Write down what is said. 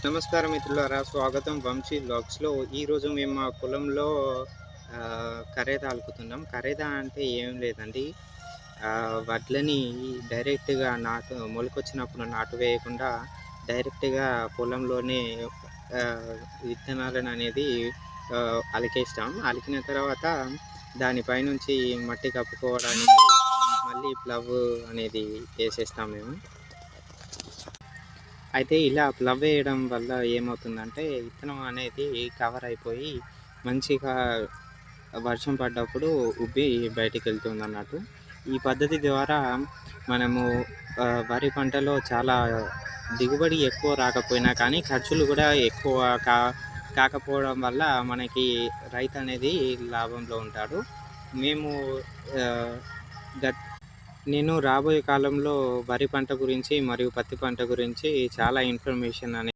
నమస్కారం మిత్రులారా! స్వాగతం వంశీ వ్లాగ్స్‌లో. ఈరోజు మేము మా పొలంలో కరేద అలుకుతున్నాం. కరేద అంటే ఏం లేదండి. వడ్లని డైరెక్ట్‌గా మొలకొచ్చినప్పుడు నాటు వేయకుండా డైరెక్ట్‌గా పొలంలోనే విత్తనాలననేది అలికేస్తాం. అలికిన తర్వాత దానిపైనుంచి మట్టి కప్పుకోవడానికి మళ్ళీ ప్లవ్ అనేది ఏసేస్తాం మేము. అయితే ఇలా ప్లవ్ వేయడం వల్ల ఏమవుతుందంటే, విత్తనం అనేది కవర్ అయిపోయి మంచిగా వర్షం పడ్డప్పుడు ఉబ్బి బయటికెళ్తుందన్నట్టు. ఈ పద్ధతి ద్వారా మనము వరి పంటలో చాలా దిగుబడి ఎక్కువ రాకపోయినా కానీ, ఖర్చులు కూడా ఎక్కువ కాకపోవడం వల్ల మనకి రైతనేది లాభంలో ఉంటాడు. మేము ఆహ్, గత్ నేను రాబోయే కాలంలో వరి పంట గురించి మరియు పత్తి పంట గురించి చాలా ఇన్ఫర్మేషన్ అనేది